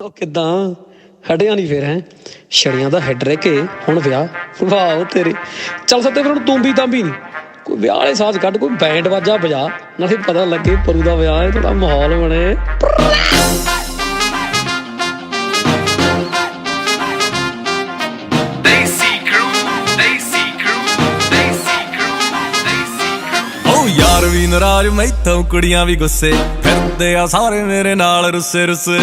ਉਹ ਕਿੱਦਾਂ ਹਟਿਆ ਨਹੀਂ ਫਿਰ ਹੈ ਛੜੀਆਂ ਦਾ ਹੈਡ ਰਹਿ ਕੇ ਹੁਣ ਵਿਆਹ ਵਾਹ ਤੇਰੇ ਚੱਲ ਸੱਤੇ ਫਿਰ ਹੁਣ ਤੂੰ ਵੀ ਤਾਂਬੀ ਨਹੀਂ ਕੋਈ ਵਿਆਹ ਵਾਲੇ ਸਾਜ਼ ਕੱਢ ਕੋਈ ਬੈਂਡ ਵਾਜਾ ਵਜਾ ਨਾਲੇ ਪਤਾ ਲੱਗੇ ਪਰੂ ਦਾ ਵਿਆਹ ਹੈ ਥੋੜਾ ਮਾਹੌਲ ਬਣੇ यार भी नाराज मैथों कुड़ियां भी गुस्से फिरदे आ सारे मेरे नाल रुस्से रुस्से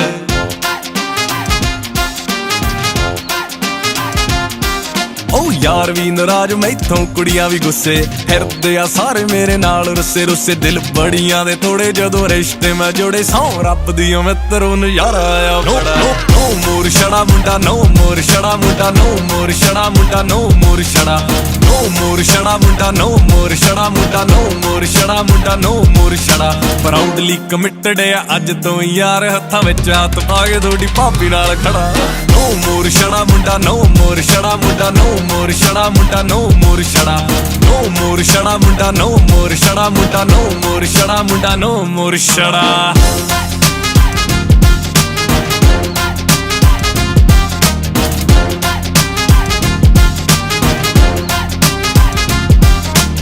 ओ यार भी नाराज मैथों कुड़ियां भी गुस्से फिरदे आ सारे मेरे नाल रुस्से रुस्से दिल बड़ियां दे थोड़े जदों रिश्ते मैं जोड़े सौ रब दियों मित्रों नजारा आया बड़ा नो मोर छड़ा मुंडा नो मोर छड़ा मुंडा नो मोर छड़ा मुंडा नो मोर छड़ा नो मोर छड़ा मुंडा नो मोर छड़ा मुंडा नो मोर छड़ा मुंडा नो मोर छड़ा प्राउडली कमिटेड आ अज तो यार हत्थां विच हत्थ पा के थोड़ी भाभी नाल खड़ा नो मोर छड़ा मुंडा नो मोर छड़ा मुंडा नो मोर छड़ा मुंडा नो मोर छड़ा नो मोर छड़ा मुंडा नो मोर छड़ा मुंडा नो मोर छड़ा मुंडा नो मोर छड़ा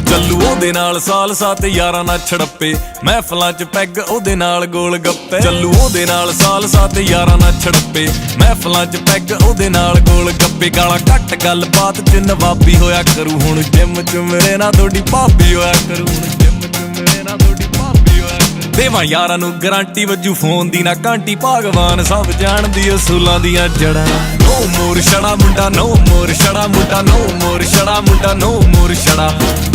ਚੱਲੂ ਉਹਦੇ ਨਾਲ ਸਾਲ ਸਾਤ ਯਾਰਾਂ ਨਾਲ ਛੜੱਪੇ ਮਹਿਫਲਾਂ 'ਚ ਪੈਗ ਉਹਦੇ ਨਾਲ ਗੋਲ ਗੱਪੇ ਚੱਲੂ ਉਹਦੇ ਨਾਲ ਸਾਲ ਸਾਤ ਯਾਰਾਂ ਨਾਲ ਛੜੱਪੇ ਮਹਿਫਲਾਂ 'ਚ ਪੈਗ ਉਹਦੇ ਨਾਲ ਗੋਲ ਗੱਪੇ ਗਾਲਾਂ ਘੱਟ ਗੱਲਬਾਤ 'ਚ ਨਵਾਬੀ ਹੋਇਆ ਕਰੂ ਹੁਣ ਜਿੰਮ 'ਚ ਮੇਰੇ ਨਾਲ ਤੁਹਾਡੀ ਭਾਬੀ ਹੋਇਆ ਕਰੂ ਹੁਣ ਜਿੰਮ 'ਚ ਮੇਰੇ ਨਾਲ ਤੁਹਾਡੀ ਭਾਬੀ ਹੋਇਆ ਕਰੂ ਦੇਵਾਂ ਯਾਰਾਂ ਨੂੰ ਗਾਰੰਟੀ ਵੱਜੂ ਫੋਨ ਦੀ ਨਾ ਘੰਟੀ ਭਗਵਾਨ ਸਭ ਜਾਣਦੀ ਅਸੂਲਾਂ ਦੀਆਂ ਜੜਾਂ नो मोर छड़ा मुंडा नो मोर छड़ा मुंडा नो मोर छड़ा मुंडा नो मोर छड़ा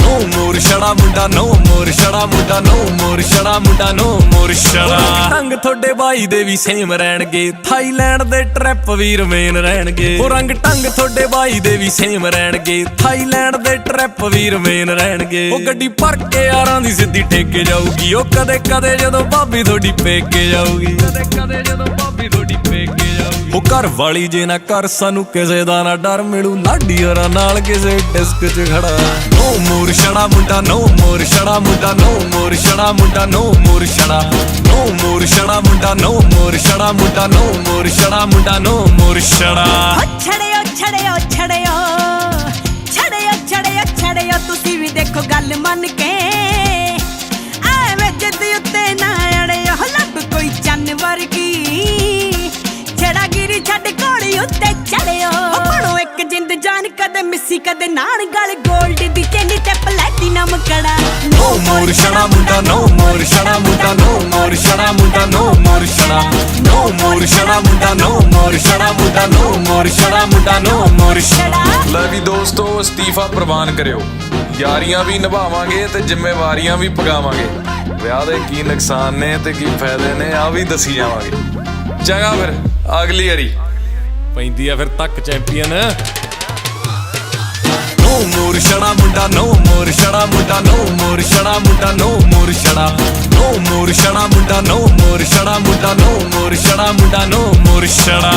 नो मोर छड़ा मुंडा नो मोर छड़ा मुंडा नो मोर छड़ा मुंडा नो मोर छड़ा रंग थोड़े भाई दे भी सेम रहणगे थाईलैंड दे ट्रैप भी रमेन रहणगे ओ रंग टंग थोड़े भाई दे भी सेम रहणगे थाईलैंड दे ट्रैप भी रमेन रहणगे ओ गड्डी भर के यारां दी सिੱਧੀ ठेके जाऊगी ओ कदे कदे जदों भाभी थोड़ी पेके जाऊगी कदे कदे जदों भाभी थोड़ी पेके जाऊगी ओ घर वाली जे ना कर सानू किसे दा ना डर मिलू लाडी होरां नाल किसे डिस्क च खड़ा नो मोर छड़ा मुंडा नो मोर छड़ा मुंडा नो मोर छड़ा मुंडा नो मोर छड़ा नो मोर छड़ा मुंडा नो मोर छड़ा मुंडा नो मोर छड़ा मुंडा नो मोर छड़ा छड़ियो छड़ियो छड़ियो छड़ियो छड़ियो छड़ियो तुसी भी देखो गल मन के ਐਵੇਂ ਜਿੱਦ ਉੱਤੇ ਨਾ ਅੜਿਓ ਲੱਭ ਕੋਈ ਚੰਨ ਵਰਗੀ ਛੜਾ ਗਿਰੀ ਛੱਡ ਘੋੜੀ ਉੱਤੇ ਚੜਿਓ ਬਣੋ ਇੱਕ ਜਿੰਦ ਜਾਨ ਕਦੇ ਮਿੱਸੀ ਕਦੇ ਨਾਨ ਗਲ ਗੋਲਡ ਦੀ ਚੈਨੀ ਤੇ ਪਲੈਟੀਨਮ ਕੜਾ नो मोर छड़ा मुंडा नो मोर छड़ा मुंडा नो मोर छड़ा मुंडा नो मोर छड़ा नो मोर छड़ा मुंडा नो मोर छड़ा मुंडा नो मोर छड़ा मुंडा नो मोर छड़ा ਲੈ ਵੀ ਦੋਸਤੋ ਅਸਤੀਫਾ ਪ੍ਰਵਾਨ ਕਰਿਓ ਯਾਰੀਆਂ ਵੀ ਨਿਭਾਵਾਂਗੇ ਤੇ ਜ਼ਿੰਮੇਵਾਰੀਆਂ ਵੀ ਪਗਾਵਾਂਗੇ ਵਿਆਹ ਦੇ ਕੀ ਨੁਕਸਾਨ ਨੇ ਤੇ ਕੀ ਫਾਇਦੇ ਨੇ ਆ ਵੀ ਦੱਸੀ ਜਾਵਾਂਗੇ ਚੰਗਾ ਫਿਰ ਅਗਲੀ ਵਾਰੀ ਪੈਂਦੀ ਆ ਫਿਰ ਤੱਕ ਚੈਂਪੀਅਨ नो मोर छड़ा मुंडा नो मोर छड़ा मुंडा नो मोर छड़ा मुंडा नो मोर छड़ा नो मोर छड़ा मुंडा नो मोर छड़ा मुंडा नो मोर छड़ा मुंडा नो मोर छड़ा